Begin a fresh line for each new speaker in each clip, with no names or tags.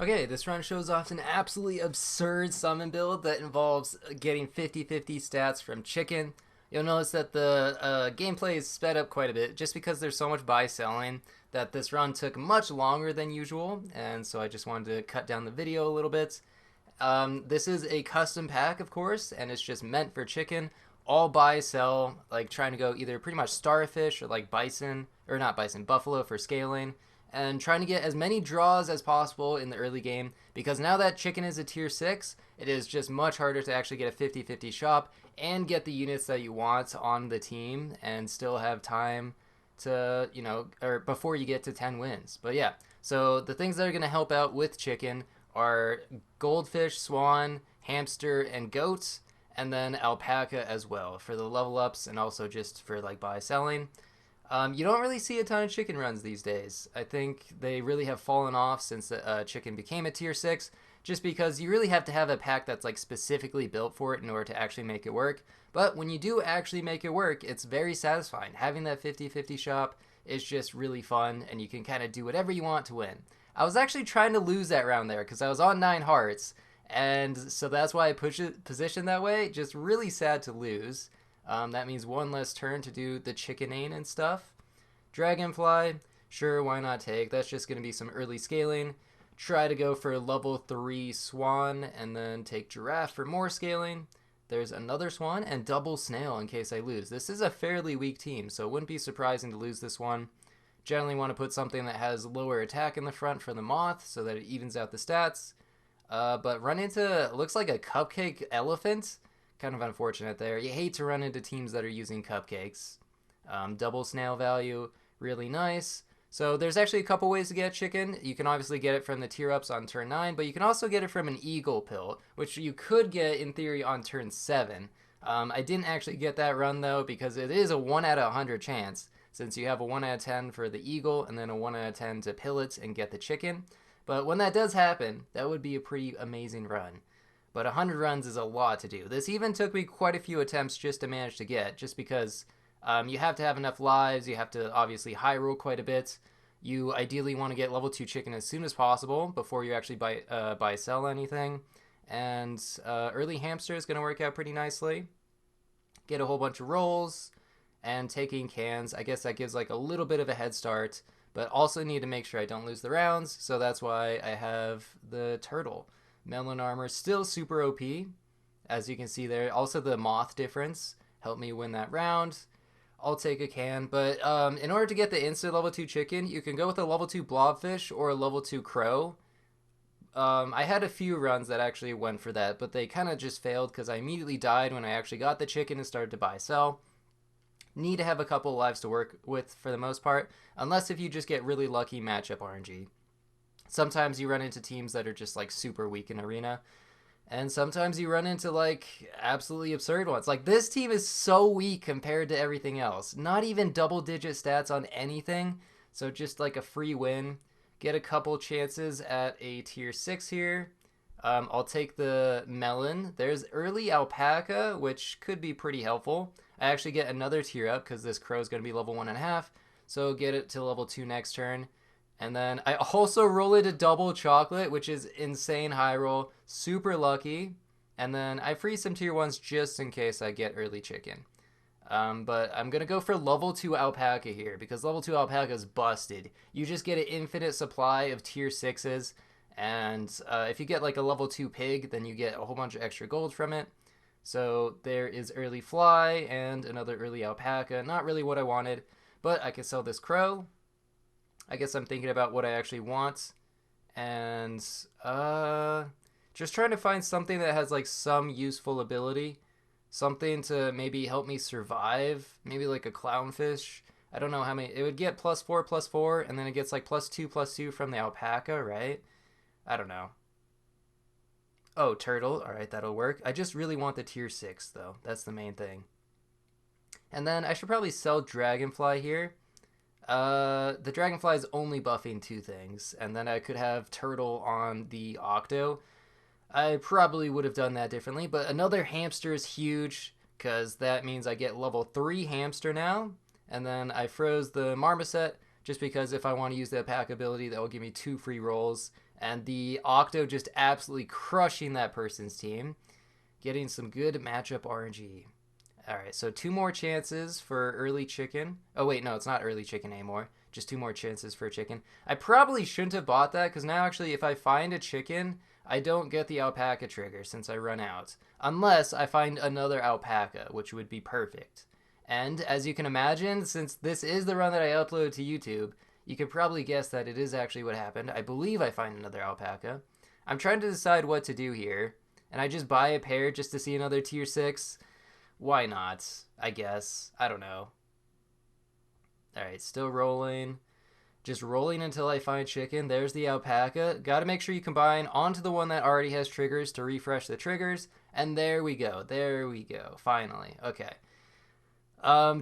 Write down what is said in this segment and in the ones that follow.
Okay, this run shows off an absolutely absurd summon build that involves getting 50-50 stats from chicken. You'll notice that the gameplay is sped up quite a bit just because there's so much buy selling that this run took much longer than usual, and so I just wanted to cut down the video a little bit. This is a custom pack, of course, and it's just meant for chicken. All buy sell, like trying to go either pretty much starfish or like bison, or not bison, buffalo for scaling, and trying to get as many draws as possible in the early game because now that chicken is a tier 6, it is just much harder to actually get a 50-50 shop and get the units that you want on the team and still have time to, or before you get to 10 wins. But yeah, so the things that are going to help out with chicken are goldfish, swan, hamster, and goat, and then alpaca as well for the level ups and also just for like buy selling. You don't really see a ton of chicken runs these days. I think they really have fallen off since chicken became a tier 6, just because you really have to have a pack that's like specifically built for it in order to actually make it work. But when you do actually make it work, it's very satisfying. Having that 50-50 shop is just really fun, and you can kind of do whatever you want to win. I was actually trying to lose that round there because I was on 9 hearts, and so that's why I push it positioned that way. Just really sad to lose. That means one less turn to do the chickenane and stuff. Dragonfly, sure, why not take? That's just going to be some early scaling. Try to go for level 3 swan and then take giraffe for more scaling. There's another swan and double snail in case I lose. This is a fairly weak team, so it wouldn't be surprising to lose this one. Generally want to put something that has lower attack in the front for the moth so that it evens out the stats. But run into, looks like a cupcake elephant. Kind of unfortunate there. You hate to run into teams that are using cupcakes. Double snail value, really nice. So there's actually a couple ways to get chicken. You can obviously get it from the tier ups on turn 9, but you can also get it from an eagle pill, which you could get in theory on turn 7. I didn't actually get that run though because it is a 1 out of 100 chance, since you have a 1 out of 10 for the eagle and then a 1 out of 10 to pill it and get the chicken. But when that does happen, that would be a pretty amazing run. But 100 runs is a lot to do. This even took me quite a few attempts just to manage to get, just because you have to have enough lives, you have to obviously high roll quite a bit. You ideally want to get level 2 chicken as soon as possible before you actually buy sell anything. And early hamster is going to work out pretty nicely. Get a whole bunch of rolls and taking cans. I guess that gives like a little bit of a head start, but also need to make sure I don't lose the rounds. So that's why I have the turtle. Melon armor still super OP, as you can see there. Also the moth difference helped me win that round. I'll take a can, but in order to get the instant level 2 chicken, you can go with a level 2 blobfish or a level 2 crow. I had a few runs that actually went for that, but they kind of just failed because I immediately died when I actually got the chicken and started to buy sell. Need to have a couple lives to work with for the most part, unless if you just get really lucky matchup RNG. Sometimes you run into teams that are just like super weak in arena, and sometimes you run into like absolutely absurd ones. Like this team is so weak compared to everything else. Not even double digit stats on anything. So just like a free win. Get a couple chances at a tier 6 here. I'll take the melon. There's early alpaca, which could be pretty helpful. I actually get another tier up because this crow is going to be level 1.5. So get it to level 2 next turn. And then I also roll it a double chocolate, which is insane high roll. Super lucky. And then I free some tier 1s just in case I get early chicken. But I'm going to go for level 2 alpaca here because level 2 alpaca is busted. You just get an infinite supply of tier 6s. And if you get like a level 2 pig, then you get a whole bunch of extra gold from it. So there is early fly and another early alpaca. Not really what I wanted, but I can sell this crow. I guess I'm thinking about what I actually want, and just trying to find something that has like some useful ability, something to maybe help me survive, maybe like a clownfish. I don't know how many, it would get +4/+4, and then it gets like +2/+2 from the alpaca, right? I don't know. Oh, turtle, all right, that'll work. I just really want the tier 6 though, that's the main thing. And then I should probably sell dragonfly here. The dragonfly is only buffing 2 things, and then I could have turtle on the octo. I probably would have done that differently, but another hamster is huge because that means I get level 3 hamster now, and then I froze the marmoset just because if I want to use the pack ability, that will give me 2 free rolls, And the Octo just absolutely crushing that person's team. Getting some good matchup RNG. Alright, so 2 more chances for early chicken. Oh wait, no, it's not early chicken anymore. Just 2 more chances for chicken. I probably shouldn't have bought that, because now actually if I find a chicken, I don't get the alpaca trigger since I run out. Unless I find another alpaca, which would be perfect. And as you can imagine, since this is the run that I uploaded to YouTube, you could probably guess that it is actually what happened. I believe I find another alpaca. I'm trying to decide what to do here. And I just buy a pair just to see another tier 6. Why not? I guess. I don't know. Alright, still rolling. Just rolling until I find chicken. There's the alpaca. Gotta make sure you combine onto the one that already has triggers to refresh the triggers. And there we go. There we go. Finally. Okay.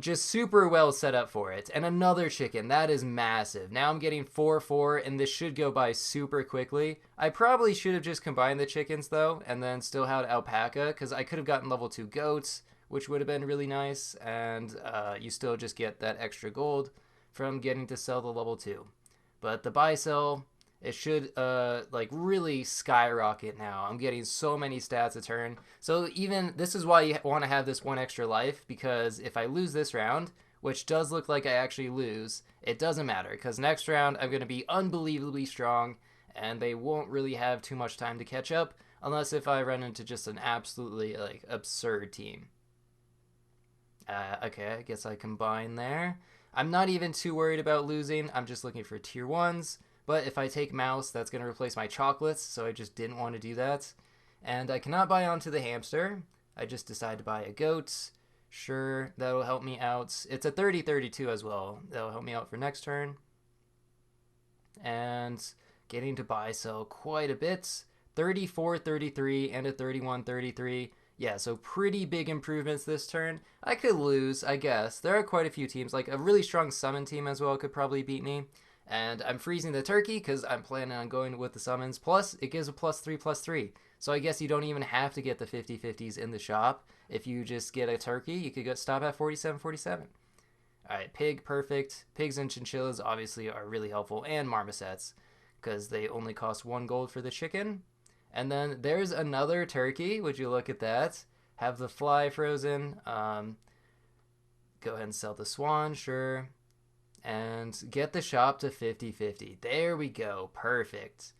Just super well set up for it. And another chicken. That is massive. Now I'm getting 4-4, and this should go by super quickly. I probably should have just combined the chickens, though, and then still had alpaca, because I could have gotten level 2 goats, which would have been really nice, and you still just get that extra gold from getting to sell the level 2. But the buy sell, it should like really skyrocket now. I'm getting so many stats a turn. So even this is why you want to have this 1 extra life, because if I lose this round, which does look like I actually lose, it doesn't matter, because next round I'm going to be unbelievably strong, and they won't really have too much time to catch up, unless if I run into just an absolutely like absurd team. Okay, I guess I combine there. I'm not even too worried about losing. I'm just looking for tier 1s. But if I take mouse, that's going to replace my chocolates, so I just didn't want to do that. And I cannot buy onto the hamster. I just decided to buy a goat. Sure, that'll help me out. It's a 30-32 as well. That'll help me out for next turn. And getting to buy sell quite a bit. 34-33 and a 31-33. Yeah, so pretty big improvements this turn. I could lose, I guess. There are quite a few teams. Like a really strong summon team as well could probably beat me. And I'm freezing the turkey because I'm planning on going with the summons. Plus, it gives a +3/+3. So I guess you don't even have to get the 50/50s in the shop. If you just get a turkey, you could stop at 47/47. Alright, pig, perfect. Pigs and chinchillas obviously are really helpful. And marmosets, because they only cost 1 gold for the chicken. And then there's another turkey. Would you look at that? Have the fly frozen. Go ahead and sell the swan, sure. And get the shop to 50/50. There we go. Perfect.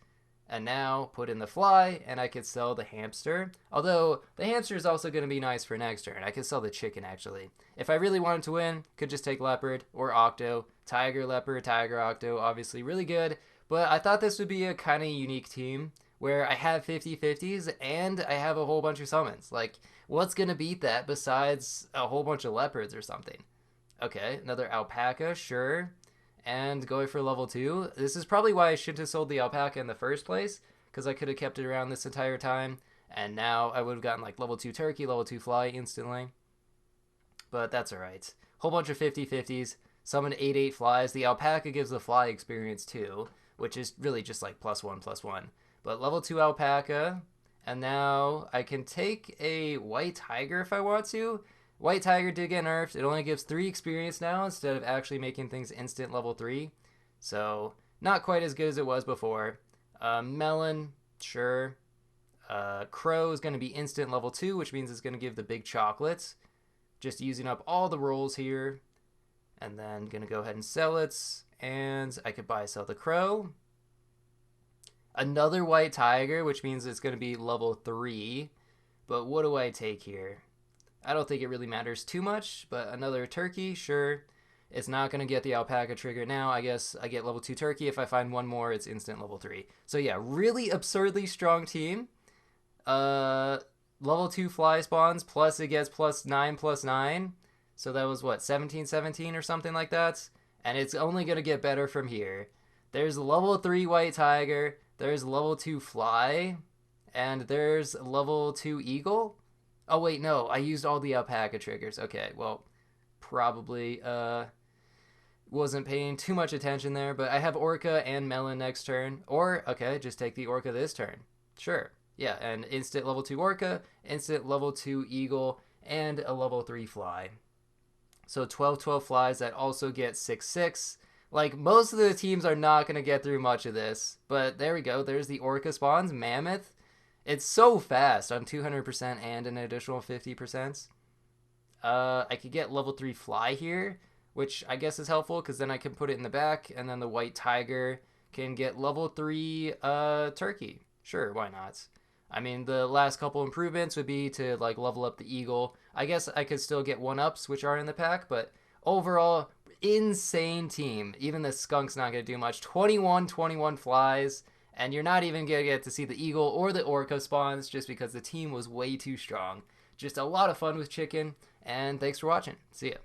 And now put in the fly, and I could sell the hamster. Although the hamster is also going to be nice for next turn. I could sell the chicken, actually. If I really wanted to win, could just take leopard or octo. Tiger, leopard, tiger, octo. Obviously really good. But I thought this would be a kind of unique team where I have 50/50s and I have a whole bunch of summons. Like, what's going to beat that besides a whole bunch of leopards or something? Okay, another alpaca, sure. And going for level 2. This is probably why I shouldn't have sold the alpaca in the first place, because I could have kept it around this entire time, and now I would have gotten like level 2 turkey, level 2 fly instantly. But that's alright. Whole bunch of 50/50s. Summon 8/8 flies. The alpaca gives the fly experience too, which is really just like +1/+1. But level 2 alpaca, and now I can take a white tiger if I want to. White tiger did get nerfed. It only gives 3 experience now instead of actually making things instant level 3. So not quite as good as it was before. Melon, sure. Crow is going to be instant level 2, which means it's going to give the big chocolates. Just using up all the rolls here. And then going to go ahead and sell it. And I could buy sell the crow. Another white tiger, which means it's going to be level 3. But what do I take here? I don't think it really matters too much, but another turkey, sure. It's not going to get the alpaca trigger now. I guess I get level 2 turkey. If I find one more, it's instant level 3. So yeah, really absurdly strong team. Level 2 fly spawns, plus it gets +9/+9. So that was what, 17/17 or something like that? And it's only going to get better from here. There's level 3 white tiger. There's level 2 fly. And there's level 2 eagle. Oh, wait, no. I used all the alpaca triggers. Okay, well, probably wasn't paying too much attention there. But I have orca and melon next turn. Or, okay, just take the orca this turn. Sure. Yeah, and instant level 2 orca, instant level 2 eagle, and a level 3 fly. So 12/12 flies that also get 6/6, Like, most of the teams are not going to get through much of this. But there we go. There's the Orca spawns. Mammoth. It's so fast on 200% and an additional 50%. I could get level 3 fly here, which I guess is helpful because then I can put it in the back, and then the white tiger can get level 3 turkey. Sure, why not? I mean, the last couple improvements would be to like level up the eagle. I guess I could still get 1-ups, which are in the pack, but overall, insane team. Even the skunk's not going to do much. 21 flies, and you're not even going to get to see the eagle or the orca spawns just because the team was way too strong. Just a lot of fun with chicken, and thanks for watching. See ya.